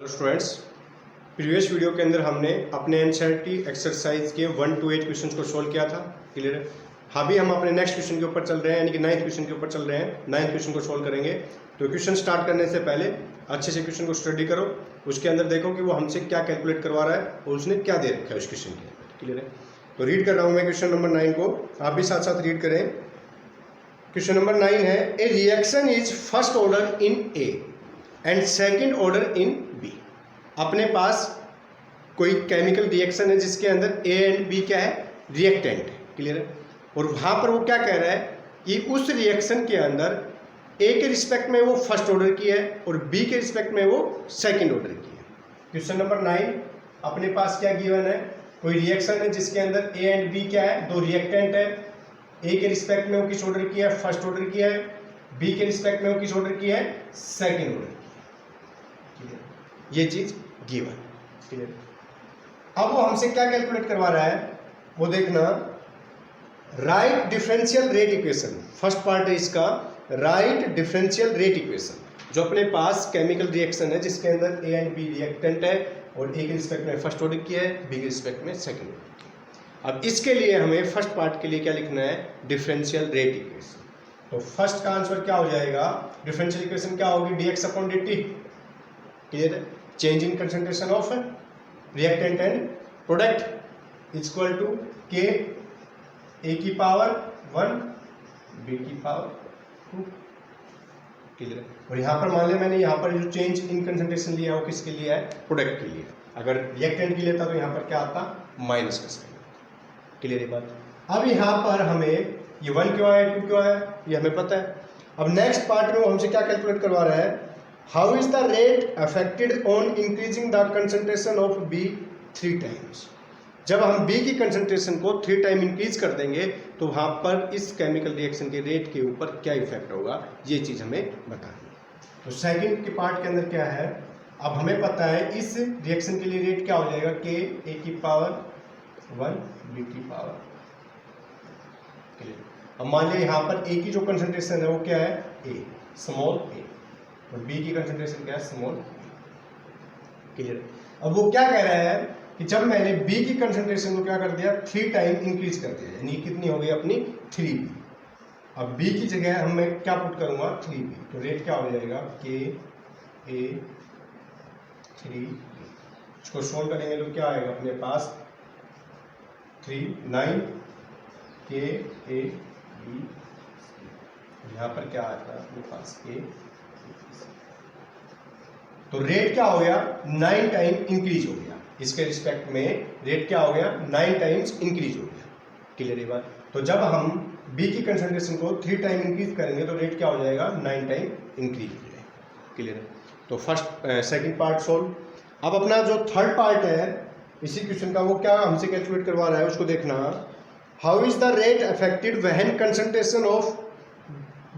Hello students, previous video के अंदर हमने अपने एनसीईआरटी एक्सरसाइज के 1 to 8 क्वेश्चंस को सॉल्व किया था। क्लियर है। अभी हम अपने नेक्स्ट क्वेश्चन के ऊपर चल रहे हैं, यानी कि 9th क्वेश्चन के ऊपर चल रहे हैं। 9th क्वेश्चन को सॉल्व करेंगे। तो क्वेश्चन स्टार्ट करने से पहले अच्छे से क्वेश्चन को स्टडी करो, उसके अंदर देखो कि वो हमसे क्या कैलकुलेट करवा रहा है और उसने क्या दे रखा है उस क्वेश्चन के अंदर। क्लियर है। तो रीड कर रहा हूँ मैं क्वेश्चन नंबर 9 को, आप भी साथ साथ रीड करें। क्वेश्चन नंबर 9 है, a reaction is first order in A and second order in B. अपने पास कोई केमिकल रिएक्शन है जिसके अंदर ए एंड बी क्या है, रिएक्टेंट है। क्लियर है। और वहां पर वो क्या कह रहा है कि उस रिएक्शन के अंदर ए के रिस्पेक्ट में वो फर्स्ट ऑर्डर की है और बी के रिस्पेक्ट में वो सेकंड ऑर्डर की है। क्वेश्चन नंबर 9 अपने पास क्या गिवन है, कोई रिएक्शन है जिसके अंदर ए एंड बी क्या है, दो रिएक्टेंट है। ए के रिस्पेक्ट में वो किस ऑर्डर की है, फर्स्ट ऑर्डर की है। बी के रिस्पेक्ट में वो किस ऑर्डर की है, सेकंड ऑर्डर की है। ये चीज गिवन। क्लियर। अब वो हमसे क्या कैलकुलेट करवा रहा है वो देखना। Right differential rate equation, first part है इसका, राइट डिफरेंशियल रेट इक्वेशन। जो अपने पास केमिकल रिएक्शन है जिसके अंदर ए एंड बी रिएक्टेंट है और ए के रिस्पेक्ट में फर्स्ट ऑर्डर की है, बी के रिस्पेक्ट में सेकंड ऑर्डर की है। अब इसके लिए हमें फर्स्ट पार्ट के लिए क्या लिखना है, डिफरेंशियल रेट इक्वेशन। तो फर्स्ट का आंसर क्या हो जाएगा, डिफरेंशियल इक्वेशन क्या होगी, dx अपॉन dt। क्लियर है। Change in concentration of reactant and product equal to K A की पावर 1 बी की पावर 2। क्लियर है। और यहाँ पर मान लिया मैंने, यहाँ पर जो चेंज इन कंसंट्रेशन लिया वो किसके लिए है, प्रोडक्ट के लिए। अगर रिएक्टेंट के लिए था तो यहाँ पर क्या आता, माइनस का साइन। क्लियर है बात। अब यहाँ पर हमें ये 1 क्यों आया, 2 क्यों आया, ये हमें पता है। अब नेक्स्ट पार्ट में वो हमसे क्या कैलकुलेट करवा रहा है, how is the rate affected on increasing the concentration of B 3 times। जब हम बी की कंसंट्रेशन को 3 टाइम इंक्रीज कर देंगे तो वहां पर इस केमिकल रिएक्शन के रेट के ऊपर क्या इफेक्ट होगा, ये चीज हमें बतानी है। तो सेकंड के पार्ट के अंदर क्या है, अब हमें पता है इस रिएक्शन के लिए रेट क्या हो जाएगा, के ए की पावर 1 बी की पावर। अब मान लिया यहाँ पर ए की जो कंसंट्रेशन है वो क्या है, ए स्मॉल ए, और बी की कंसंट्रेशन क्या है, स्मॉल। क्लियर। अब वो क्या कह रहा है कि जब मैंने बी की कंसंट्रेशन को क्या कर दिया, 3 टाइम इंक्रीज कर दिया, यानी कितनी हो गई अपनी 3b। अब बी की जगह हम मैं क्या पुट करूंगा, 3b। तो रेट क्या हो जाएगा, के ए 3b। इसको सोल्व करेंगे तो क्या आएगा अपने पास, 3 9 के ए बी। यहाँ पर क्या आता है अपने पास, के। तो रेट क्या हो गया, 9 टाइम इंक्रीज हो गया, इसके रिस्पेक्ट में रेट क्या हो गया, 9 टाइम्स इंक्रीज हो गया। क्लियर है बात। तो जब हम बी की कंसंट्रेशन को 3 टाइम इंक्रीज करेंगे तो रेट क्या हो जाएगा, 9 टाइम इंक्रीज हो जाएगा। क्लियर है। तो फर्स्ट सेकंड पार्ट सोल्व। अब अपना जो थर्ड पार्ट है इसी क्वेश्चन का, वो क्या हमसे कैलकुलेट करवा रहा है उसको देखना। How is the rate affected when concentration of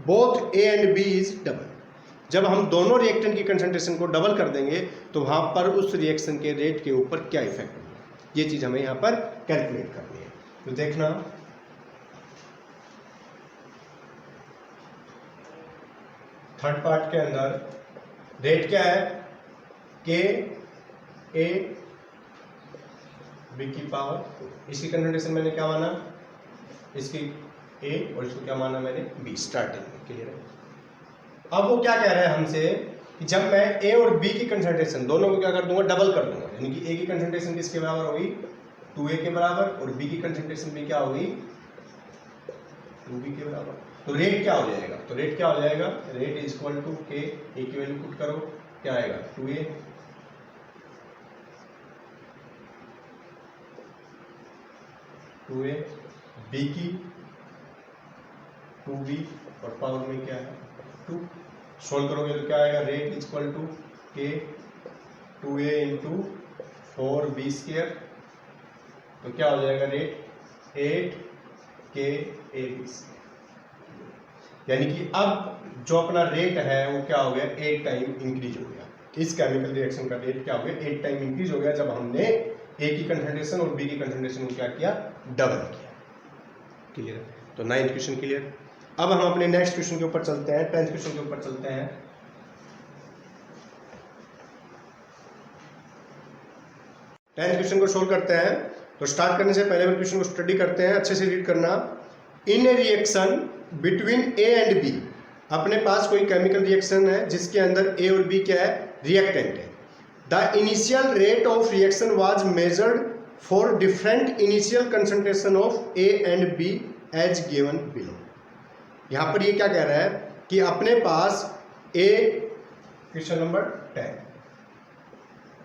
both A and B is double. जब हम दोनों रिएक्टेंट की कंसंट्रेशन को डबल कर देंगे तो वहां पर उस रिएक्शन के रेट के ऊपर क्या इफेक्ट होगा, ये चीज हमें यहां पर कैलकुलेट करनी है। तो देखना, थर्ड पार्ट के अंदर रेट क्या है, के ए बी की पावर। इसकी कंसंट्रेशन मैंने क्या माना, इसकी ए, और इसको क्या माना मैंने, बी स्टार्टिंग में। क्लियर है। अब वो क्या कह रहा है हमसे कि जब मैं ए और बी की कंसंट्रेशन दोनों को क्या कर दूंगा, डबल कर दूंगा, यानी कि ए की कंसंट्रेशन किसके बराबर होगी, 2a के बराबर, और बी की कंसंट्रेशन भी क्या होगी, 2b के बराबर। तो रेट क्या हो जाएगा, तो रेट क्या हो जाएगा, rate is equal to K A की वैल्यू पुट करो, क्या आएगा 2a 2a, बी की 2b, और पावर में क्या है 2। सोल्व करोगे तो क्या आएगा, रेट इज इक्वल टू के 2a इंटू 4b स्क्वायर। तो क्या हो जाएगा रेट, 8 के ए बी। यानी कि अब जो अपना रेट है वो क्या हो गया, 8 टाइम इंक्रीज हो गया। इस केमिकल रिएक्शन का रेट क्या हो गया, 8 टाइम इंक्रीज हो गया जब हमने ए की कंसंट्रेशन और बी की कंसंट्रेशन को क्या किया, डबल किया। क्लियर। तो 9th क्वेश्चन क्लियर। अब हम अपने नेक्स्ट क्वेश्चन के ऊपर चलते हैं, 10th क्वेश्चन के ऊपर चलते हैं। 10th क्वेश्चन को सोल्व करते हैं। तो स्टार्ट करने से पहले भी क्वेश्चन को स्टडी करते हैं, अच्छे से रीड करना। In a reaction between A and B, अपने पास कोई केमिकल रिएक्शन है जिसके अंदर ए और बी क्या है, रिएक्टेंट है। The initial rate of reaction was measured for different initial concentration of A and B as given below. यहां पर ये क्या कह रहा है कि अपने पास ए, क्वेश्चन नंबर 10,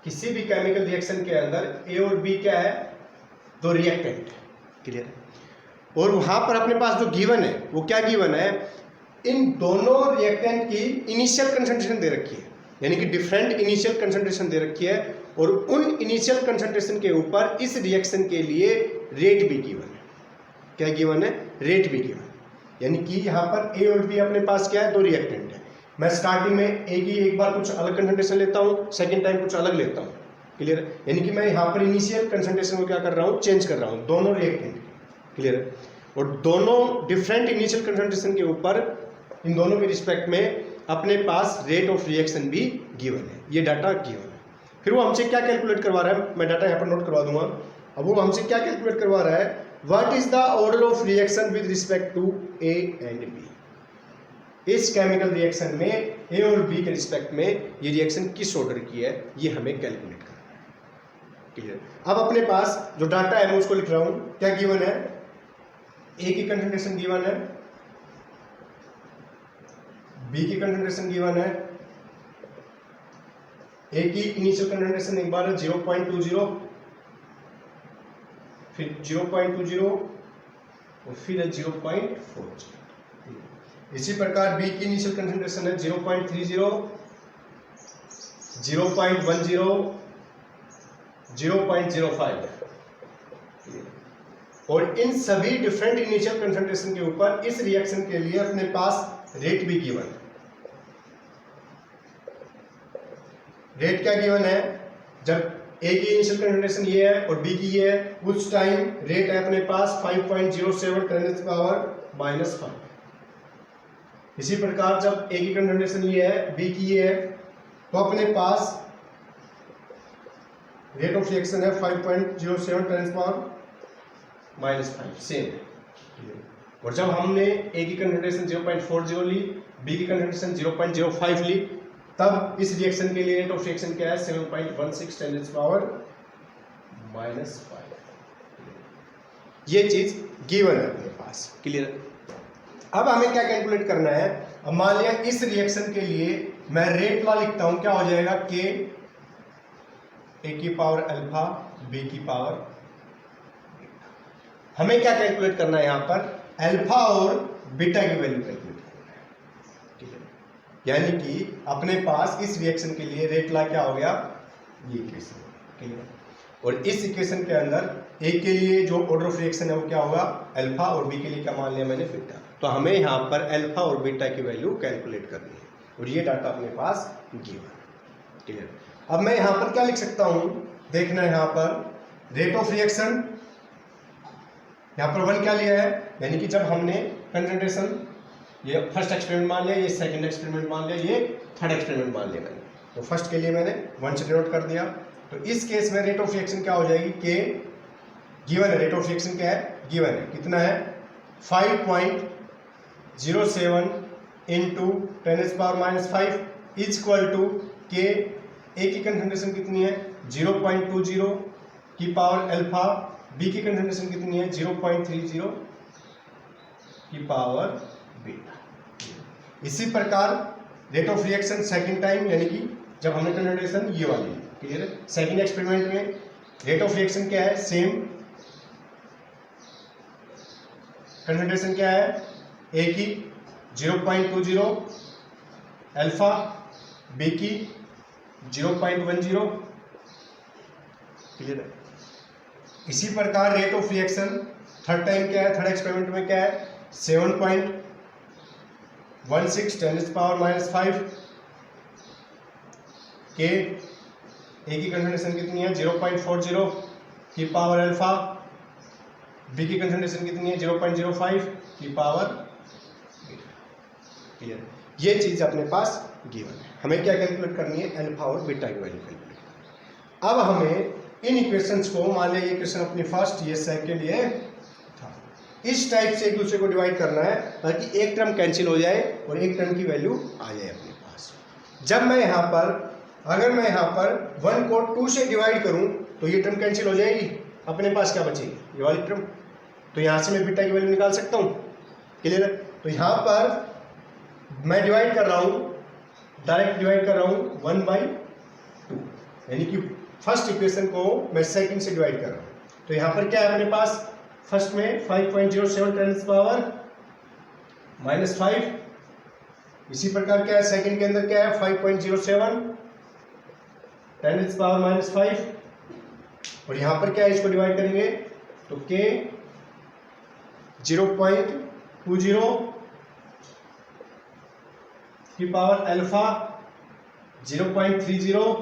किसी भी केमिकल रिएक्शन के अंदर ए और बी क्या है, दो रिएक्टेंट है, क्लियर है। और वहां पर अपने पास जो गिवन है वो क्या गिवन है, इन दोनों रिएक्टेंट की इनिशियल कंसंट्रेशन दे रखी है, यानी कि डिफरेंट इनिशियल कंसंट्रेशन दे रखी है, और उन इनिशियल कंसंट्रेशन के ऊपर इस रिएक्शन के लिए रेट भी गिवन है। क्या गिवन है, रेट भी गिवन, यानी कि यहाँ पर ए और बी अपने पास क्या है, दो रिएक्टेंट है। मैं स्टार्टिंग में ए की एक बार कुछ अलग कंसंट्रेशन लेता हूँ, सेकेंड टाइम कुछ अलग लेता हूँ, क्लियर है। यानी कि मैं यहाँ पर इनिशियल कंसंट्रेशन को क्या कर रहा हूँ, चेंज कर रहा हूँ, दोनों रिएक्टेंट, क्लियर है। और दोनों डिफरेंट इनिशियल कंसंट्रेशन के ऊपर इन दोनों के रिस्पेक्ट में अपने पास रेट ऑफ रिएक्शन भी गिवन है, ये डाटा गिवन है। फिर वो हमसे क्या कैलकुलेट करवा रहा है, मैं डाटा यहाँ पर नोट करवा दूंगा। अब वो हमसे क्या कैलकुलेट करवा रहा है, what is the order of reaction with respect to A and B. इस केमिकल रिएक्शन में ए और बी के रिस्पेक्ट में ये रिएक्शन किस ऑर्डर की है, ये हमें कैलकुलेट करना है, क्लियर। अब अपने पास जो डाटा है मैं उसको लिख रहा हूं, क्या गिवन है, ए की कंसंट्रेशन गिवन है, बी की कंसंट्रेशन गिवन है। ए की इनिशियल कंसंट्रेशन एक बार 0.20, फिर 0.20 और फिर 0.40। इसी प्रकार बी की इनिशियल कंसंट्रेशन है 0.30, 0.10, 0.05, और इन सभी डिफरेंट इनिशियल कंसंट्रेशन के ऊपर इस रिएक्शन के लिए अपने पास रेट भी गिवन है। रेट क्या गिवन है, जब ए की इनिशियल कंसंट्रेशन ये है और बी की ये है, उस टाइम रेट है अपने पास 5.07 10⁻⁻⁵। इसी प्रकार जब ए की कंसंट्रेशन ये है, बी की ये है, तो अपने पास रेट ऑफ रिएक्शन है 5.07 10⁻⁻⁵, सेम है। और जब हमने ए की कंसंट्रेशन 0.40 ली, बी की कंसंट्रेशन 0.05 ली, तब इस रिएक्शन के लिए रेट ऑफ रिएक्शन क्या है, 7.16 10⁻⁻⁵। ये चीज गिवन है अपने पास, क्लियर। अब हमें क्या कैलकुलेट करना है, अब मान लिया इस रिएक्शन के लिए मैं रेट लॉ लिखता हूं, क्या हो जाएगा, के ए की पावर अल्फा बी की पावर। हमें क्या कैलकुलेट करना है, यहां पर अल्फा और बीटा की वैल्यू कैलकुलेट करना है, ठीक है। यानी कि अपने पास इस रिएक्शन के लिए रेट लॉ क्या हो गया, ये इक्वेशन, क्लियर। और इस इक्वेशन के अंदर ए के लिए जो ऑर्डर ऑफ रिएक्शन है वो क्या होगा, अल्फा, और बी के लिए क्या मान लिया मैंने, बीटा। तो हमें यहाँ पर अल्फा और बीटा की वैल्यू कैलकुलेट करनी है, और ये डाटा अपने पास गिवन, क्लियर। अब मैं यहाँ पर क्या लिख सकता हूँ, देखना है यहाँ पर रेट ऑफ रिएक्शन, यहाँ पर 1 क्या लिया है, यानी कि जब हमने कंसंट्रेशन, ये फर्स्ट एक्सपेरिमेंट मान लिया, ये सेकंड एक्सपेरिमेंट मान लिया, ये थर्ड एक्सपेरिमेंट मान लिया मैंने, तो फर्स्ट के लिए मैंने 1 से डिनोट कर दिया। तो इस केस में रेट ऑफ रिएक्शन क्या हो जाएगी, के गिवन है, रेट ऑफ रिएक्शन क्या है, गिवन है, कितना है, 5.07 into 10⁻⁵ is equal to K, A की कंसंट्रेशन कितनी है, 0.20 की पावर अल्फा, बी की कंसंट्रेशन कितनी है, 0.30 की पावर बीटा। इसी प्रकार rate of reaction second time, यानी कि जब हमने कंसंट्रेशन ये वाली, क्लियर है। सेकंड एक्सपेरिमेंट में रेट ऑफ रिएक्शन क्या है, सेम कंसंट्रेशन क्या है, ए की 0.20 अल्फा, बी की 0.10, क्लियर है। इसी प्रकार rate of reaction third time क्या है, थर्ड एक्सपेरिमेंट में क्या है, 7.16 10⁻⁵ के, ए की कंसंट्रेशन कितनी है, 0.40 की पावर अल्फा, बी की कंसंट्रेशन कितनी है, 0.05 की पावर बीटा, क्लियर। ये चीज अपने पास गिवन है, हमें क्या कैलकुलेट करनी है, अल्फा और बीटा की वैल्यू कैलकुलेट करनी है। अब हमें इन इक्वेशंस को, मान लिया ये इक्वेशन अपनी फर्स्ट, ये सेकंड, ये थर्ड, इस टाइप से एक दूसरे को डिवाइड करना है ताकि एक टर्म कैंसिल हो जाए और एक टर्म की वैल्यू आ जाए अपने पास। जब मैं यहाँ पर, अगर मैं यहाँ पर 1 को 2 से डिवाइड करूँ तो ये टर्म कैंसिल हो जाएगी, अपने पास क्या बचेगी, ये वाली टर्म। तो यहाँ से मैं बीटा की वैल्यू निकाल सकता हूँ। क्लियर है? तो यहाँ पर मैं डिवाइड कर रहा हूँ, डायरेक्ट डिवाइड कर रहा हूँ 1/2, यानी कि फर्स्ट इक्वेशन को मैं सेकंड से डिवाइड कर रहा हूँ। तो यहाँ पर क्या है अपने पास, फर्स्ट में 5.07 10⁻⁻⁵, इसी प्रकार क्या है सेकंड के अंदर क्या है 5.07 10⁻⁻⁵, और यहाँ पर क्या है, इसको डिवाइड करेंगे तो k 0.20 की पावर अल्फा 0.30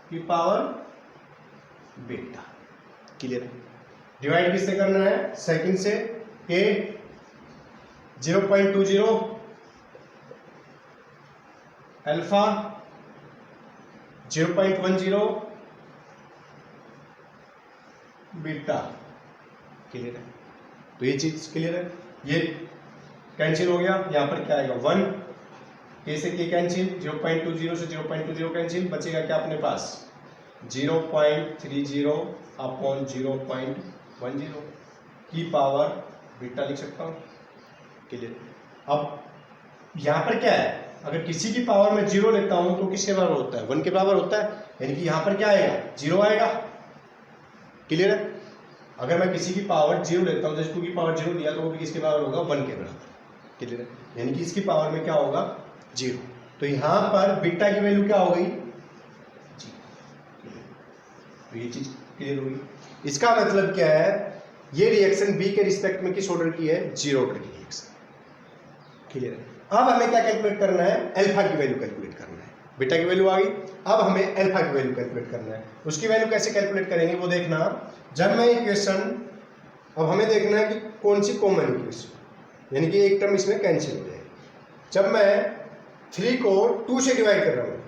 की पावर बीटा। क्लियर है? डिवाइड किससे करना है, सेकंड से, k 0.20 अल्फा 0.10 बीटा। क्लियर है? तो ये चीज क्लियर है, ये कैंसिल हो गया। यहाँ पर क्या आएगा 1, k से k कैंसिल, 0.20 से 0.20 कैंसिल, बचेगा क्या अपने पास 0.30 अपॉन 0.10 की पावर बीटा लिख सकता हूँ। क्लियर? अब यहाँ पर क्या है, अगर किसी की पावर में 0 लेता हूँ तो किसके बराबर होता है, 1 के बराबर होता है, यानी कि यहाँ पर क्या आएगा 0 आएगा। क्लियर है? अगर मैं किसी की पावर 0 लेता हूँ, जैसे 2 की पावर 0 दिया तो वो भी किसके बराबर होगा, 1 के बराबर। क्लियर है? यानी कि इसकी पावर में क्या होगा 0। तो यहाँ पर बीटा की वैल्यू क्या हो गई 0। तो ये चीज क्लियर होगी। इसका मतलब क्या है, ये रिएक्शन बी के रिस्पेक्ट में किस ऑर्डर की है, 0 ऑर्डर की रिएक्शन। क्लियर है? अब हमें क्या कैलकुलेट करना है, अल्फा की वैल्यू कैलकुलेट करना है। बीटा की वैल्यू आ गई, अब हमें अल्फा की वैल्यू कैलकुलेट करना है। उसकी वैल्यू कैसे कैलकुलेट करेंगे वो देखना। जब मैं इक्वेशन, अब हमें देखना है कि कौन सी कॉमन इक्वेशन, यानी कि एक टर्म इसमें कैंसिल हो जाएगी। जब मैं 3 को 2 से डिवाइड कर रहा हूँ,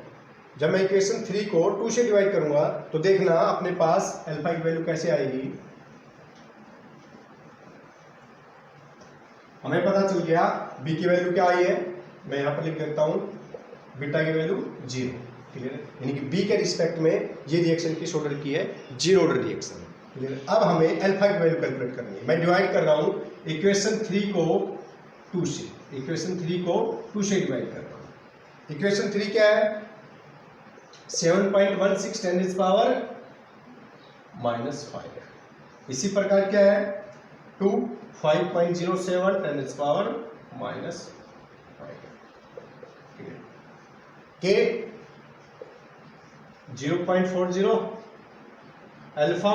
जब मैं इक्वेशन 3 को 2 से डिवाइड करूंगा तो देखना अपने पास अल्फा की वैल्यू कैसे आएगी। हमें पता चल गया बी की वैल्यू क्या आई है, मैं यहां पर लिख देता हूं बीटा की वैल्यू 0। क्लियर है? यानी कि बी के रिस्पेक्ट में ये रिएक्शन किस ऑर्डर की है, 0 ऑर्डर रिएक्शन। क्लियर है? अब हमें अल्फा की वैल्यू कैलकुलेट करनी है। मैं डिवाइड कर रहा हूं इक्वेशन 3 को 2 से, इक्वेशन 3 को 2 से डिवाइड कर रहा हूं। इक्वेशन 3 क्या है, 7.16 10⁻⁻⁵। इसी प्रकार क्या है 2 5.07 10⁻⁻⁵, k 0.40 alpha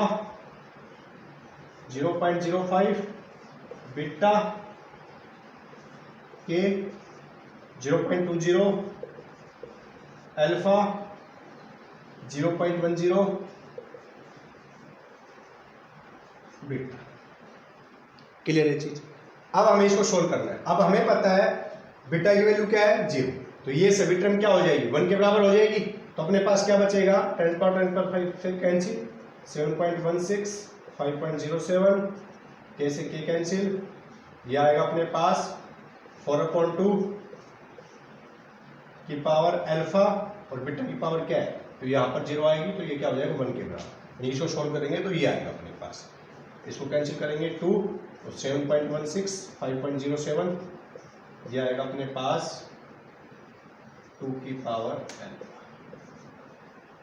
0.05 beta k 0.20 alpha 0.10 beta. Clear है चीज? अब हमें इसको सोल्व करना है। अब हमें पता है बीटा की वैल्यू क्या है 0, तो ये सभी टर्म क्या हो जाएगी 1 के बराबर हो जाएगी। तो अपने पास क्या बचेगा 10⁻⁵ से कैंसिल, 7.16 5.07 k से k कैंसिल, ये आएगा अपने पास 4/2 की पावर अल्फा, और बीटा की पावर क्या है, तो यहाँ पर 0 आएगी, तो ये क्या हो जाएगा 1 के बराबर। इसको सोल्व करेंगे तो ये आएगा अपने पास, इसको कैंसिल करेंगे 2 और 7.16 5.07, ये आएगा अपने पास 2 की पावर अल्फा।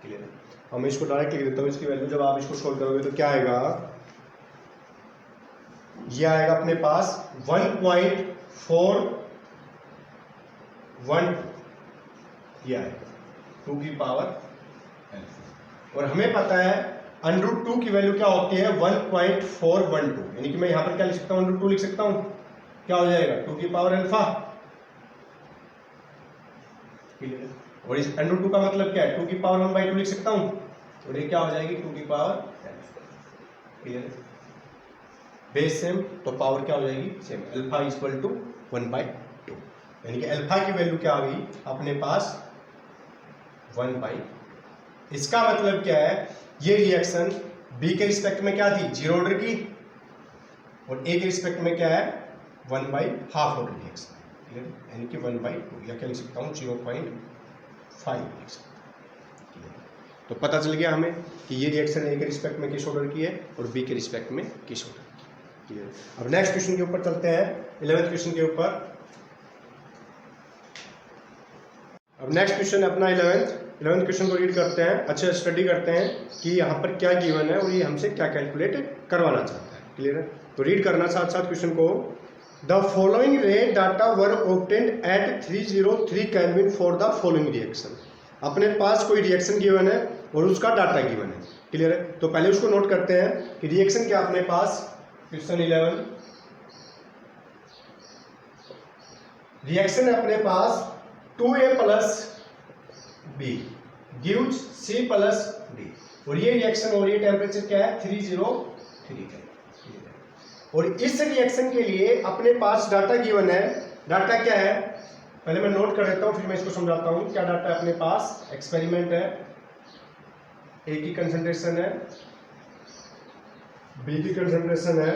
क्लियर है? हम इसको डायरेक्ट लिख देता हूँ इसकी वैल्यू। जब आप इसको सोल्व करोगे तो क्या आएगा, ये आएगा अपने पास 1.412, ये आएगा 2 की पावर अल्फा। और हमें पता है √2 की वैल्यू क्या होती है 1.412, यानी कि मैं यहां पर क्या लिख सकता हूं, √2 लिख सकता हूं, क्या हो जाएगा 2 की पावर अल्फा। और इस √2 का मतलब क्या है 2 की पावर 1/2 लिख सकता हूं, और ये क्या हो जाएगी 2 की पावर अल्फा। क्लियर है? बेस सेम तो पावर क्या हो जाएगी सेम, अल्फा इक्वल टू 1/2, यानी कि अल्फा की वैल्यू क्या आ गई अपने पास 1/2। इसका मतलब क्या है, ये रिएक्शन बी के रिस्पेक्ट में क्या थी, 0 ऑर्डर की, और ए के रिस्पेक्ट में क्या है, 1/2 ऑर्डर रिएक्शन, यानी कि 1/2, या क्या लिख सकता हूँ 0.5 रिएक्शन। तो पता चल गया हमें कि ये रिएक्शन ए के रिस्पेक्ट में किस ऑर्डर की है और बी के रिस्पेक्ट में किस ऑर्डर की है। अब नेक्स्ट क्वेश्चन के ऊपर चलते हैं, 11th क्वेश्चन के ऊपर। अब नेक्स्ट क्वेश्चन अपना 11th क्वेश्चन को रीड करते हैं, अच्छे स्टडी करते हैं कि यहाँ पर क्या गिवन है और ये हमसे क्या कैलकुलेट करवाना चाहता है। क्लियर है? तो रीड करना साथ साथ क्वेश्चन को। The following rate data were obtained at 303 kelvin for the following reaction. अपने पास कोई रिएक्शन गिवन है और उसका डाटा गिवन है। क्लियर है? तो पहले उसको नोट करते हैं कि रिएक्शन क्या अपने पास, क्वेश्चन 11, रिएक्शन है अपने पास 2A plus B gives C plus D, और ये रिएक्शन हो रही है, टेम्परेचर क्या है 303 है। और इस रिएक्शन के लिए अपने पास डाटा गिवन है। डाटा क्या है, पहले मैं नोट कर देता हूं फिर मैं इसको समझाता हूं क्या डाटा है अपने पास। एक्सपेरिमेंट है, ए की कंसंट्रेशन है, बी की कंसंट्रेशन है,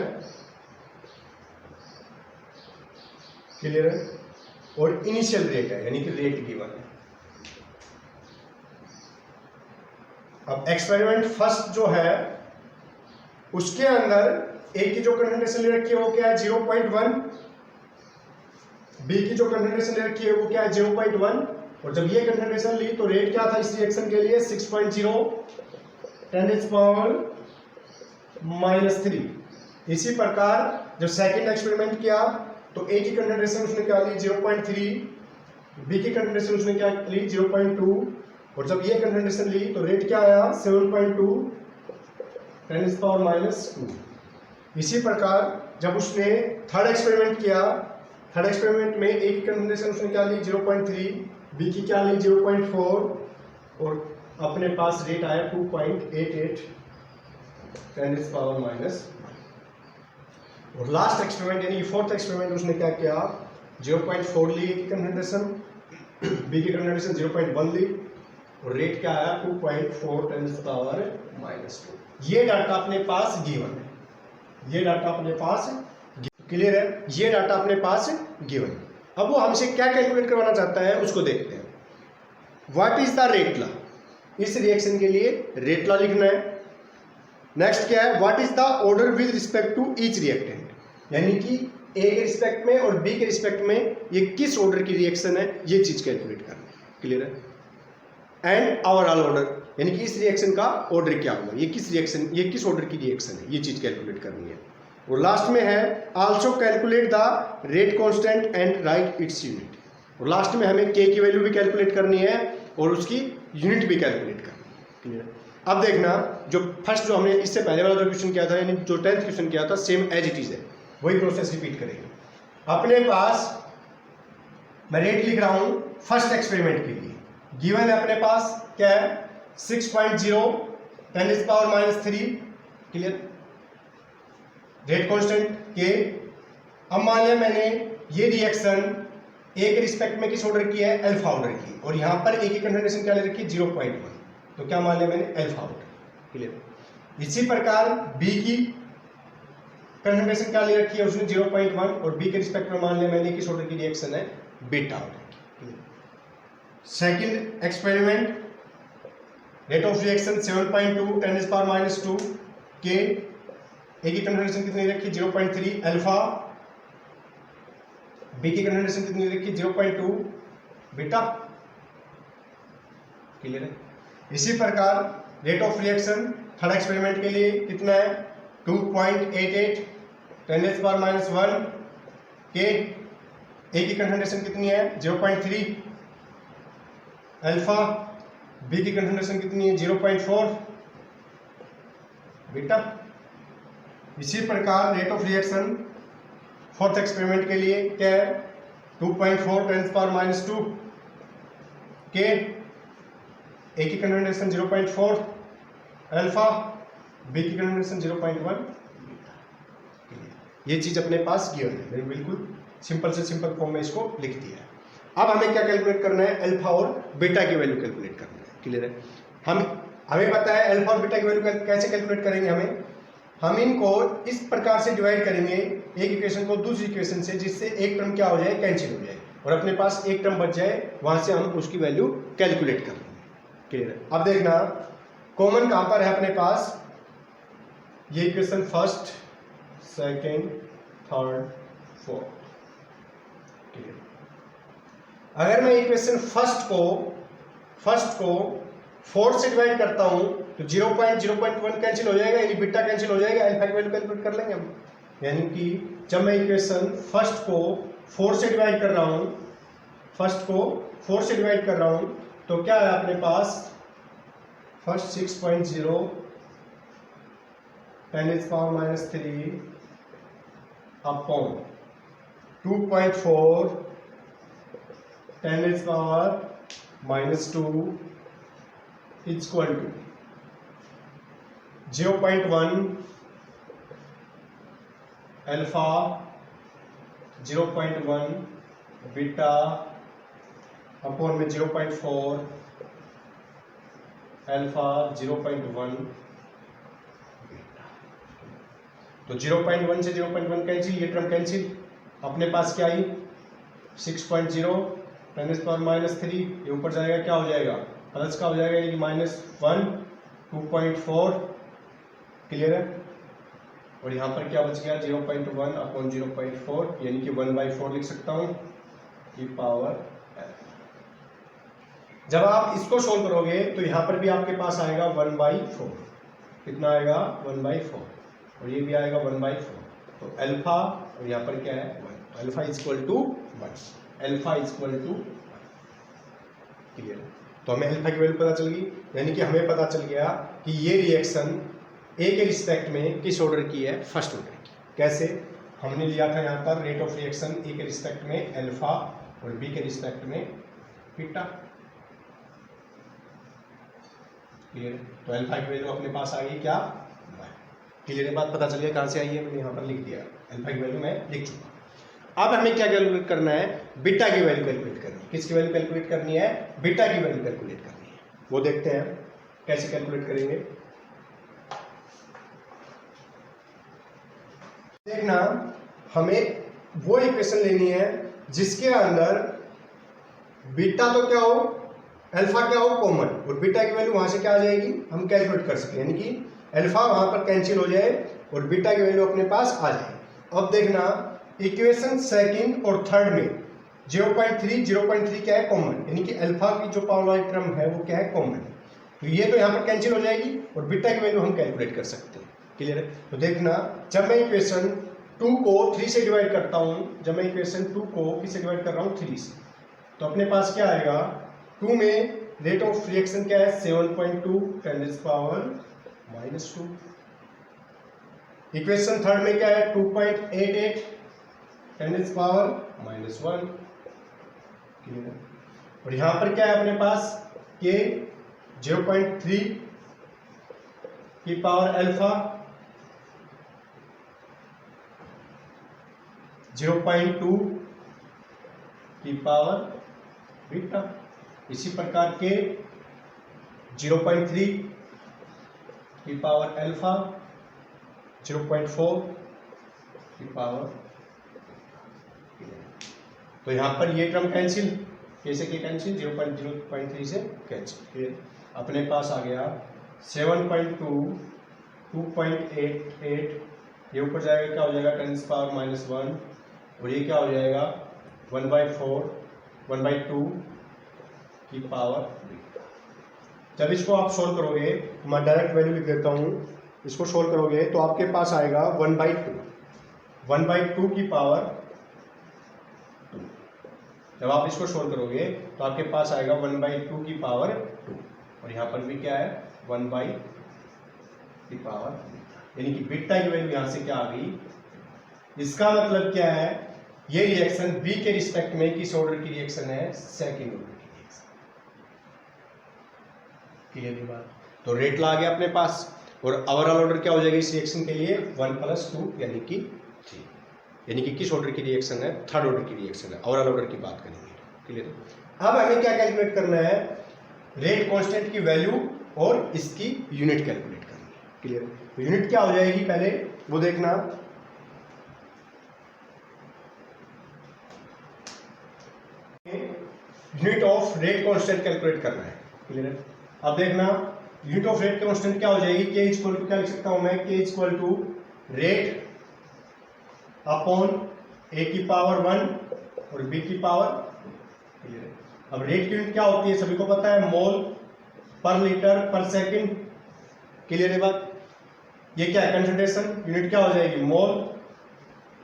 क्लियर है, और इनिशियल रेट है, यानी कि रेट गिवन है। अब एक्सपेरिमेंट फर्स्ट जो है उसके अंदर ए की जो कंसंट्रेशन ले रखी है वो क्या है 0.1, बी की जो कंसंट्रेशन ले रखी है वो क्या है 0.1, और जब ये कंसंट्रेशन ली तो रेट क्या था इस रिएक्शन के लिए 6.0 10⁻³ इसी प्रकार जब सेकंड एक्सपेरिमेंट किया तो ए की कंसंट्रेशन उसने क्या ली 0.3, बी की कंसंट्रेशन उसने क्या ली 0.2, और जब ये कंसंट्रेशन ली तो रेट क्या आया 7.2 10⁻²। इसी प्रकार जब उसने थर्ड एक्सपेरिमेंट किया, थर्ड एक्सपेरिमेंट में ए की कंसंट्रेशन उसने क्या ली 0.3, बी की क्या ली 0.4, और अपने पास रेट आया 2.88 10⁻²। और लास्ट एक्सपेरिमेंट यानी कि फोर्थ एक्सपेरिमेंट उसने क्या किया 0.4 ली ए की कंसंट्रेशन, बी की कंसंट्रेशन 0.1 ली, और रेट क्या आया 2.4 10⁻²। ये डाटा अपने पास गिवन है, ये डाटा अपने पास, क्लियर है, ये डाटा अपने पास गिवन है। अब वो हमसे क्या कैलकुलेट करवाना चाहता है उसको देखते हैं। What is the rate law, इस रिएक्शन के लिए रेट लॉ लिखना है। नेक्स्ट क्या है, what is the order with respect to each reactant, यानी कि ए के रिस्पेक्ट में और बी के रिस्पेक्ट में ये किस ऑर्डर की रिएक्शन है ये चीज कैलकुलेट करना है। क्लियर है? एंड ओवरऑल ऑर्डर, यानी कि इस रिएक्शन का ऑर्डर क्या होगा, ये किस रिएक्शन, ये किस ऑर्डर की रिएक्शन है, ये चीज कैलकुलेट करनी है। और लास्ट में है also calculate the rate constant and right its unit, और लास्ट में हमें के की वैल्यू भी कैलकुलेट करनी है और उसकी यूनिट भी कैलकुलेट करनी है। क्लियर? अब देखना जो फर्स्ट जो हमने इससे पहले वाला जो क्वेश्चन किया था, यानी जो 10th क्वेश्चन किया था, सेम एज इट इज है, वही प्रोसेस रिपीट करेंगे। अपने पास मैं रेट लिख रहा हूं फर्स्ट एक्सपेरिमेंट के लिए, गिवन है अपने पास क्या है 6.0 10⁻³ क्लियर, रेट कांस्टेंट के। अब मान लिया मैंने ये रिएक्शन ए के रिस्पेक्ट में किस ऑर्डर की है, अल्फा ऑर्डर की, और यहां पर ए की कंसंट्रेशन क्या ले रखी है 0.1, तो क्या मान लिया मैंने अल्फा ऑर्डर, क्लियर। इसी प्रकार बी की कंसंट्रेशन क्या ले रखी है उसने 0.1, और बी के रिस्पेक्ट में मान लिया मैंने किस ऑर्डर की रिएक्शन है, बीटा ऑर्डर की। Second experiment, rate of reaction 7.2 10⁻² के, ए की कंसंट्रेशन कितनी रखी 0.3 अल्फा, बी की कंसंट्रेशन कितनी रखी 0.2 बीटा, क्लियर है। इसी प्रकार rate of reaction third experiment के लिए कितना है 2.88 10⁻⁻1 के, ए की कंसंट्रेशन कितनी है 0.3 अल्फा, बी की कंसंट्रेशन कितनी है 0.4 बीटा। इसी प्रकार rate of reaction fourth experiment के लिए क्या है 2.4 10⁻² के, ए की कंसंट्रेशन 0.4 अल्फा, बी की कंसंट्रेशन 0.1 बीटा। ये चीज अपने पास गिवन है, मैंने बिल्कुल सिंपल से सिंपल फॉर्म में इसको लिख दिया है। अब हमें क्या कैलकुलेट करना है, अल्फा और बीटा की वैल्यू कैलकुलेट करना है। क्लियर है? हम हमें पता है अल्फा और बीटा की वैल्यू कैसे कैलकुलेट करेंगे, हम इनको इस प्रकार से डिवाइड करेंगे एक इक्वेशन को दूसरी इक्वेशन से, जिससे एक टर्म क्या हो जाए, कैंसिल हो जाए और अपने पास एक टर्म बच जाए, वहां से हम उसकी वैल्यू कैलकुलेट कर लेंगे। क्लियर है? अब देखना कॉमन कहां पर है अपने पास, ये equation first, second, third, fourth. अगर मैं इक्वेशन फर्स्ट को फोर्थ से डिवाइड करता हूं तो 0.0.1 कैंसिल हो जाएगा, यानी बीटा कैंसिल हो जाएगा, अल्फा की वैल्यू कैलकुलेट कर लेंगे हम। यानी कि जब मैं इक्वेशन फर्स्ट को 4 से डिवाइड कर रहा हूं, तो क्या है अपने पास, first 6.0 10⁻³ upon 2.4 10⁻² equal to 0.1 alpha, 0.1 beta upon में 0.4 अल्फा, 0.1 बीटा। तो 0.1 से 0.1 कैंसिल, ये टर्म कैंसिल, अपने पास क्या आई 6.0 10⁻³ ये ऊपर जाएगा, क्या हो जाएगा, प्लस का हो जाएगा, यानी -1 2.4। क्लियर है? और यहाँ पर क्या बच गया 0.1 अपॉन 0.4, यानी कि 1/4 लिख सकता हूँ की पावर। जब आप इसको सोल्व करोगे तो यहाँ पर भी आपके पास आएगा 1/4, कितना आएगा 1/4, और ये भी आएगा 1/4। तो अल्फा, और यहाँ पर क्या है 1, alpha equal to 1, alpha equal to 1। Clear? तो हमें अल्फा की वैल्यू पता चल गई, यानी कि हमें पता चल गया कि ये रिएक्शन ए के रिस्पेक्ट में किस ऑर्डर की है, फर्स्ट ऑर्डर की। कैसे? हमने लिया था यहाँ पर रेट ऑफ रिएक्शन ए के रिस्पेक्ट में अल्फा और बी के रिस्पेक्ट में बीटा। क्लियर? तो अल्फा की वैल्यू अपने पास आ गई क्या, क्लियर है? बात पता चल गया कहां से आई है, मैंने यहाँ पर लिख दिया, अल्फा की वैल्यू मैं लिख चुका। अब हमें क्या कैलकुलेट करना है, बीटा की वैल्यू कैलकुलेट करनी है। किसकी वैल्यू कैलकुलेट करनी है, बीटा की वैल्यू कैलकुलेट करनी है। वो देखते हैं कैसे कैलकुलेट करेंगे। देखना, हमें वो इक्वेशन लेनी है जिसके अंदर बीटा तो क्या हो, अल्फा क्या हो, कॉमन, और बीटा की वैल्यू वहां से क्या आ जाएगी, हम कैलकुलेट कर सकें, यानी कि अल्फा वहां पर कैंसिल हो जाए और बीटा की वैल्यू अपने पास आ जाए। अब देखना इक्वेशन सेकंड और थर्ड में 0.3 क्या है, कॉमन, यानी कि अल्फा की जो पावर वाली टर्म है वो क्या है, कॉमन। तो ये तो यहाँ पर कैंसिल हो जाएगी और बीटा की वैल्यू हम कैलकुलेट कर सकते हैं। क्लियर है? तो देखना, जब मैं इक्वेशन 2 को 3 से डिवाइड करता हूं, जब मैं इक्वेशन 2 को किससे डिवाइड कर रहा हूं, 3 से, तो अपने पास क्या आएगा, 2 में रेट ऑफ रिएक्शन क्या है 7.2 10⁻²। इक्वेशन थर्ड में क्या है 2.88 10⁻⁻1। क्लियर है? और यहां पर क्या है अपने पास के 0.3 की पावर अल्फा, 0.2 की पावर बीटा। इसी प्रकार के 0.3 की पावर अल्फा, 0.4 की पावर। तो यहां पर ये टर्म कैंसिल, कैसे के कैंसिल, 0.3 से कैंसिल। अपने पास आ गया 7.2 2.88, ये ऊपर जाएगा क्या हो जाएगा 10⁻⁻1, और ये क्या हो जाएगा 1/2 की पावर बीटा। जब इसको आप सोल्व करोगे, मैं डायरेक्ट वैल्यू लिख देता हूं, इसको सोल्व करोगे तो आपके पास आएगा 1/2 की पावर 2। जब आप इसको सोल्व करोगे तो आपके पास आएगा 1/2 की पावर 2, और यहां पर भी क्या है 1/2 की पावर बीटा, यानी कि बीटा की वैल्यू यहां से क्या आ गई। इसका मतलब क्या है, ये रिएक्शन बी के रिस्पेक्ट में किस ऑर्डर की रिएक्शन है, सेकंड ऑर्डर की रिएक्शन। क्लियर बात? तो रेट ला गया अपने पास, और ओवरऑल ऑर्डर क्या हो जाएगा इस रिएक्शन के लिए 1 + 2 यानी कि 3, यानी कि किस ऑर्डर की रिएक्शन है, थर्ड ऑर्डर की रिएक्शन है। ओवरऑल ऑर्डर की बात करेंगे। क्लियर? अब हमें क्या कैलकुलेट करना है, रेट कांस्टेंट की वैल्यू और इसकी यूनिट कैलकुलेट करनी है। क्लियर? यूनिट क्या हो जाएगी पहले वो देखना। Unit of rate constant calculate करना है। क्लियर है? अब देखना यूनिट ऑफ रेट कांस्टेंट क्या हो जाएगी, के इक्वल टू क्या लिख सकता हूं मैं, के इक्वल टू रेट अपॉन ए की पावर 1 और बी की पावर। क्लियर है? अब रेट की यूनिट क्या होती है सभी को पता है, मोल पर लीटर पर सेकंड। क्लियर है बात? ये क्या है, कंसंट्रेशन। यूनिट क्या हो जाएगी, मोल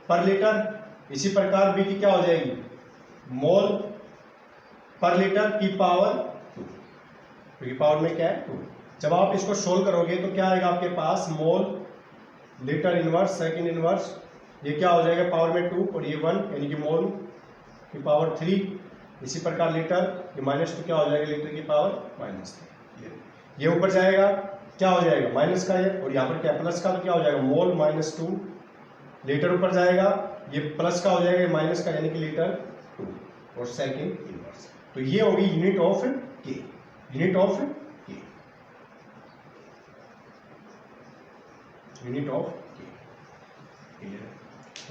पर लीटर। इसी प्रकार बी की क्या हो जाएगी, मोल पर लीटर की पावर 2, क्योंकि पावर में क्या है 2। जब आप इसको सोल्व करोगे तो क्या आएगा आपके पास, mole litre inverse second inverse, ये क्या हो जाएगा पावर में 2 और ये 1 यानी कि मोल की पावर 3। इसी प्रकार लीटर ये -2 क्या हो जाएगा, लीटर की पावर -3। ये ऊपर जाएगा क्या हो जाएगा माइनस का है, और यहाँ पर क्या प्लस का, तो क्या हो जाएगा मोल -2। लीटर ऊपर जाएगा, ये प्लस का हो जाएगा माइनस का यानी कि लीटर 2 और सेकंड इनवर्स। तो ये होगी यूनिट ऑफ के, यूनिट ऑफ के, यूनिट ऑफ के।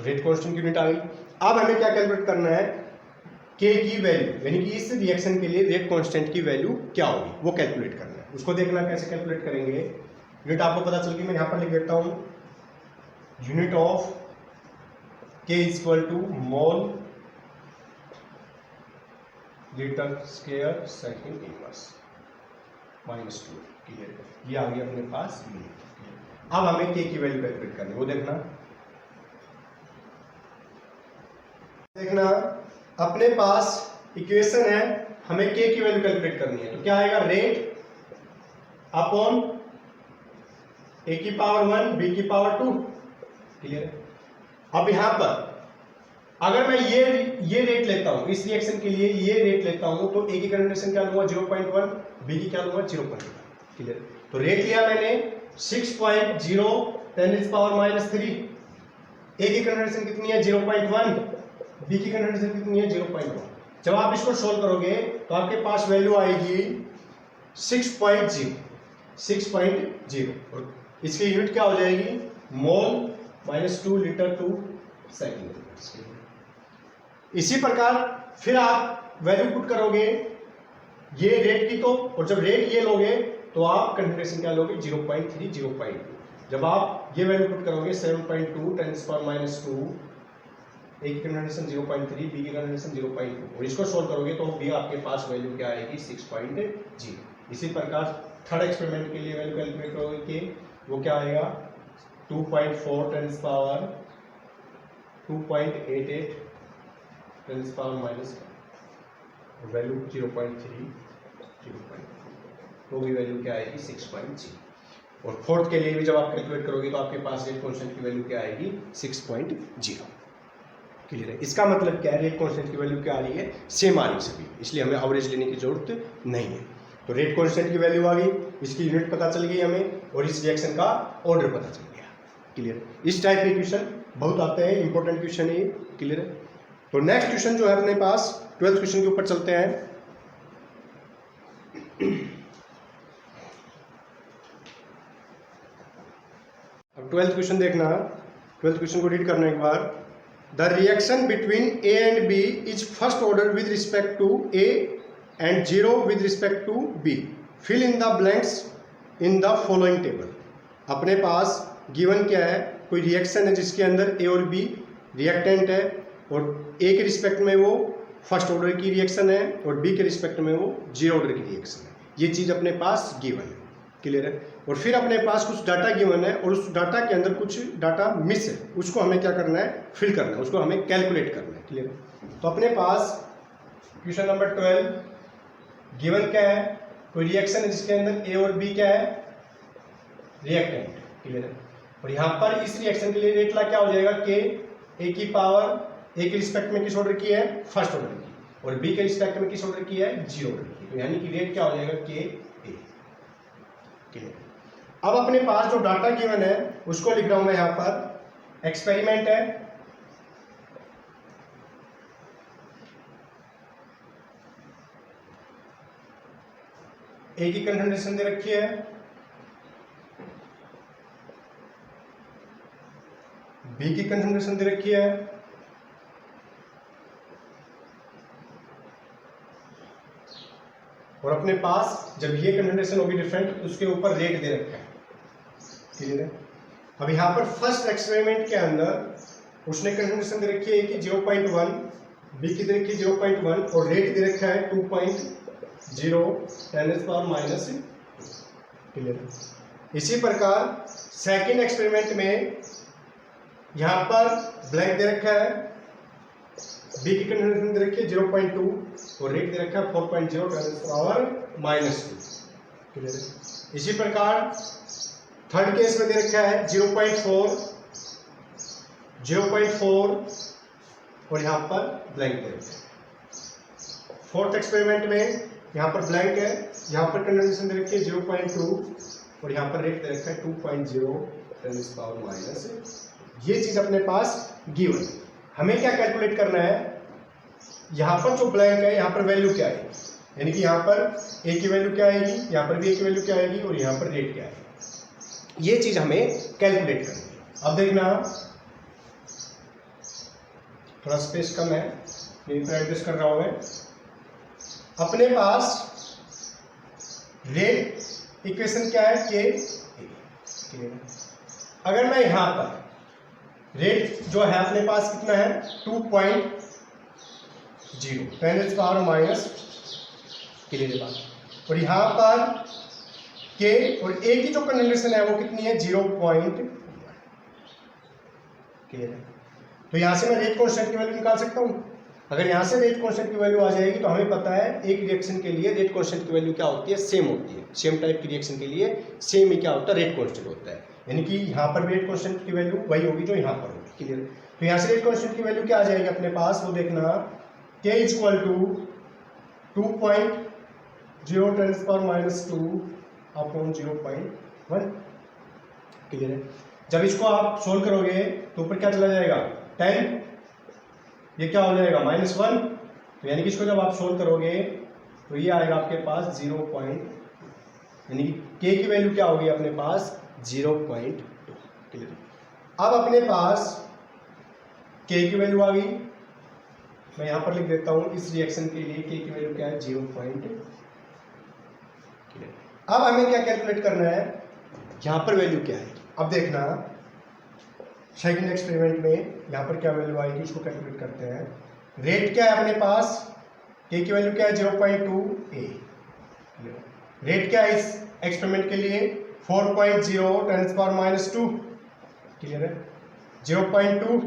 रेट कांस्टेंट की यूनिट आ गई। अब हमें क्या कैलकुलेट करना है, के की वैल्यू, यानी कि इस रिएक्शन के लिए रेट कांस्टेंट की वैल्यू क्या होगी वो कैलकुलेट करना है। उसको देखना कैसे कैलकुलेट करेंगे। यूनिट आपको पता चल गई, मैं यहां पर लिख देता हूं, unit of K equal to mole litre square second inverse -2। Clear? ये आ गया अपने पास यूनिट। अब हमें के की वैल्यू कैलकुलेट करनी है, वो देखना अपने पास इक्वेशन है, हमें के की वैल्यू कैलकुलेट करनी है। तो क्या आएगा, रेट अपॉन ए की पावर 1 बी की पावर 2। क्लियर है? अब यहां पर अगर मैं ये रेट लेता हूं इस रिएक्शन के लिए, ये रेट लेता हूं, तो ए की कंसंट्रेशन क्या लूंगा 0.1, बी की क्या लूंगा 0.1। क्लियर? तो रेट लिया मैंने 6.0 10⁻³ ए की कंसंट्रेशन कितनी है 0.1, बी की कंसंट्रेशन कितनी है 0.1। जब आप इसको सोल्व करोगे तो आपके पास वैल्यू आएगी 6.0 और इसकी यूनिट क्या हो जाएगी, मोल -2 लीटर टू सेकंड। इसी प्रकार फिर आप वैल्यू पुट करोगे ये रेट की, तो और जब रेट ये लोगे तो आप कंसंट्रेशन क्या लोगे 0.3 0.2। जब आप ये वैल्यू पुट करोगे 7.2 10⁻², ए की कंसंट्रेशन 0.3 बी की कंसंट्रेशन 0.2 और इसको सोल्व करोगे तो भी आपके पास वैल्यू क्या आएगी 6.0। इसी प्रकार थर्ड एक्सपेरिमेंट के लिए वैल्यू कैलकुलेट करोगे कि वो क्या आएगा 2.4 10⁻2.88 10⁻⁻, वैल्यू 0.3 0.2, तो भी वैल्यू क्या आएगी 6.0। और फोर्थ के लिए भी जब आप कैलकुलेट करोगे तो आपके पास रेट कांस्टेंट की वैल्यू क्या आएगी 6.0। क्लियर है? इसका मतलब क्या है, रेट कांस्टेंट की वैल्यू क्या आ रही है, सेम आ रही है सभी, इसलिए हमें एवरेज लेने की जरूरत नहीं है। तो रेट कांस्टेंट की वैल्यू आ गई, इसकी यूनिट पता चल गई हमें, और इस रिएक्शन का ऑर्डर पता चल गया। क्लियर? इस टाइप के क्वेश्चन बहुत आते हैं, इंपॉर्टेंट क्वेश्चन है। क्लियर है? तो नेक्स्ट क्वेश्चन जो है अपने पास 12th क्वेश्चन के ऊपर चलते हैं। अब 12th क्वेश्चन देखना, 12th क्वेश्चन को रीड करने के बाद, the reaction between A and B is first order with respect to A and 0 with respect to B, fill in the blanks in the following table. अपने पास given क्या है, कोई रिएक्शन है जिसके अंदर ए और बी रिएक्टेंट है, और ए के रिस्पेक्ट में वो फर्स्ट ऑर्डर की रिएक्शन है और बी के रिस्पेक्ट में वो 0 ऑर्डर की रिएक्शन है। ये चीज़ अपने पास गिवन है। क्लियर है? और फिर अपने पास कुछ डाटा गिवन है और उस डाटा के अंदर कुछ डाटा मिस है, उसको हमें क्या करना है, फिल करना है, उसको हमें कैलकुलेट करना है। क्लियर है? तो अपने पास क्वेश्चन नंबर 12 गिवन क्या है, कोई रिएक्शन है जिसके अंदर ए और बी क्या है, रिएक्टेंट। क्लियर है? और यहाँ पर इस रिएक्शन के लिए रेट ला क्या हो जाएगा, के ए की पावर ए के रिस्पेक्ट में किस ऑर्डर की है, फर्स्ट ऑर्डर की, और बी के रिस्पेक्ट में किस ऑर्डर की है, 0 ऑर्डर की। तो यानी कि रेट क्या हो जाएगा, के ए। क्लियर? अब अपने पास जो डाटा गिवन है उसको लिख रहा हूं मैं यहां पर, एक्सपेरिमेंट है, ए की कंसंट्रेशन दे रखी है, बी की कंसंट्रेशन दे रखी है, और अपने पास जब ये कंसंट्रेशन होगी डिफरेंट, उसके ऊपर रेट दे रखा है। क्लियर है? अब यहाँ पर फर्स्ट एक्सपेरिमेंट के अंदर उसने कंसंट्रेशन दे रखी है कि 0.1, बी की दे रखी है 0.1 और रेट दे रखा है 2.0 10⁻⁻²। क्लियर है? इसी प्रकार सेकंड एक्सपेरिमेंट में यहाँ पर ब्लैंक दे रखा है, बी की कंसंट्रेशन दे रखी है 0.2 और रेट दे रखा है 4.0 10⁻²। क्लियर है? इसी प्रकार थर्ड केस में दे रखा है 0.4 और यहाँ पर ब्लैंक दे रखा है। फोर्थ एक्सपेरिमेंट में यहाँ पर ब्लैंक है, यहाँ पर कंसंट्रेशन दे रखी है 0.2 और यहाँ पर रेट दे रखा है 2.0 10⁻⁻²। ये चीज अपने पास गिवन है। हमें क्या कैलकुलेट करना है, यहाँ पर जो ब्लैंक है यहाँ पर वैल्यू क्या है, यानी कि यहाँ पर ए की वैल्यू क्या आएगी, यहाँ पर भी ए की वैल्यू क्या आएगी और यहाँ पर रेट क्या आएगी, ये चीज हमें कैलकुलेट करनी है। अब देखना, थोड़ा स्पेस कम है, यहीं पर एडजस्ट कर रहा हूं मैं। अपने पास रेट इक्वेशन क्या है, के। अगर मैं यहां पर रेट जो है अपने पास कितना है 2.0 10⁻⁻। क्लियर बात? और यहां पर के और ए की जो कंसंट्रेशन है वो कितनी है 0.1। क्लियर है? तो यहां से मैं रेट कांस्टेंट की वैल्यू निकाल सकता हूं। अगर यहां से रेट कांस्टेंट की वैल्यू आ जाएगी तो हमें पता है एक रिएक्शन के लिए रेट कांस्टेंट की वैल्यू क्या होती है, सेम होती है। सेम टाइप की रिएक्शन के लिए सेम ही क्या होता है, रेट कांस्टेंट होता है। यानी कि यहाँ पर रेट कांस्टेंट की वैल्यू वही होगी जो यहाँ पर होगी। क्लियर? तो यहाँ से रेट कांस्टेंट की वैल्यू क्या आ जाएगी अपने पास, वो देखना, k = 2.0 10⁻² अपॉन 0.1। क्लियर है? जब इसको आप सोल्व करोगे तो ऊपर क्या चला जाएगा 10, ये क्या हो जाएगा -1। तो यानी कि इसको जब आप सोल्व करोगे तो ये आएगा आपके पास 0. यानी कि k की वैल्यू क्या होगी अपने पास 0.2। क्लियर? अब अपने पास k की वैल्यू आ गई, मैं यहां पर लिख देता हूं इस रिएक्शन के लिए k की वैल्यू क्या है 0.2। अब हमें क्या कैलकुलेट करना है, यहां पर वैल्यू क्या है। अब देखना सेकंड एक्सपेरिमेंट में यहां पर क्या वैल्यू आएगी, उसको कैलकुलेट करते हैं। रेट क्या है अपने पास, k की वैल्यू क्या है 0.2 a। रेट क्या है इस एक्सपेरिमेंट के लिए 4.0 10⁻²। क्लियर है? 0.2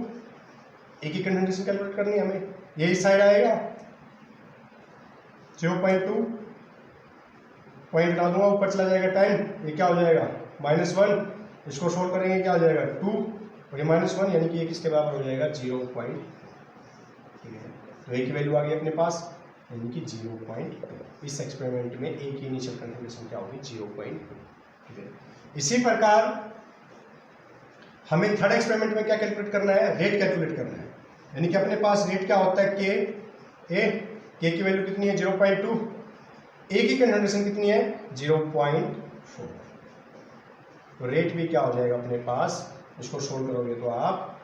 a की कंसंट्रेशन कैलकुलेट करनी है हमें, ये इस साइड आएगा 0.2 पॉइंट डाल दूंगा, ऊपर चला जाएगा 10, ये क्या हो जाएगा -1। इसको सोल्व करेंगे क्या हो जाएगा 2 और ये -1, यानी कि ये किसके बराबर हो जाएगा 0. तो ए की वैल्यू आ गई अपने पास, यानी कि 0.2। इस एक्सपेरिमेंट में ए की इनिशियल कंसंट्रेशन क्या होगी 0.2। इसी प्रकार हमें थर्ड एक्सपेरिमेंट में क्या कैलकुलेट करना है, रेट कैलकुलेट करना है। यानी कि अपने पास रेट क्या होता है के की वैल्यू कितनी है 0.2, ए की कंसंट्रेशन कितनी है 0.4। तो रेट भी क्या हो जाएगा अपने पास, इसको सोल्व करोगे तो आप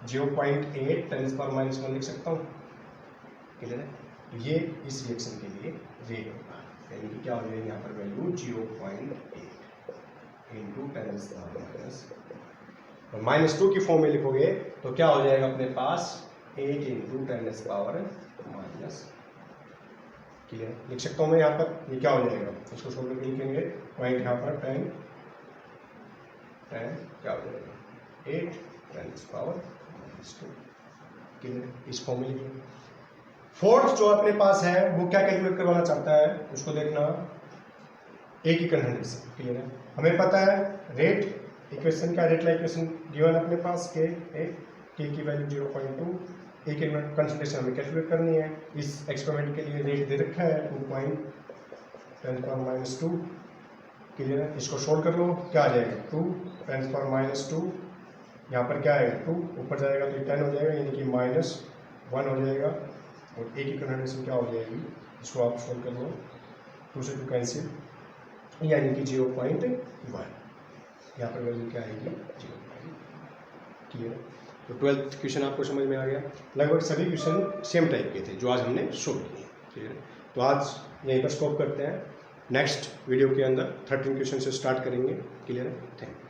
0.8 10⁻⁻1 लिख सकता हूँ। क्लियर है? तो ये इस रिएक्शन के लिए रेट होगा, यानी कि क्या हो जाएगी यहाँ पर वैल्यू 0.8 × 10⁻⁻। और -2 की फॉर्म में लिखोगे तो क्या हो जाएगा अपने पास 8 × 10⁻⁻। क्लियर? लिख सकता हूँ मैं यहाँ पर, ये क्या हो जाएगा, इसको सोल्व करके लिखेंगे पॉइंट यहाँ पर 10 क्या हो जाएगा 8 10⁻²। क्लियर? इस फॉर्म में लिखेंगे। फोर्थ जो अपने पास है वो क्या कैलकुलेट करवाना चाहता है, उसको देखना, ए की कंसंट्रेशन। क्लियर है? हमें पता है रेट इक्वेशन क्या, रेट लाइक इक्वेशन गिवन अपने पास के की वैल्यू 0.2, ए की कंसंट्रेशन हमें कैलकुलेट करनी है। इस एक्सपेरिमेंट के लिए रेट दे रखा है 2.10⁻²। क्लियर है? इसको सोल्व कर लो, क्या आ जाएगा 2 10⁻², यहाँ पर क्या आएगा 2, ऊपर जाएगा तो 10 हो जाएगा, यानी कि -1 हो जाएगा। और ए की कंसंट्रेशन क्या हो जाएगी, इसको आप सोल्व कर लो, 2 से 2 कैंसिल, यानी कि 0.1, यहाँ पर वैल्यू क्या आएगी 0. क्लियर. तो 12th क्वेश्चन आपको समझ में आ गया. लगभग सभी क्वेश्चन सेम टाइप के थे जो आज हमने सोल्व किए. क्लियर. तो आज यहीं पर स्टॉप करते हैं. नेक्स्ट वीडियो के अंदर 13 क्वेश्चन से स्टार्ट करेंगे. क्लियर है. Thank you.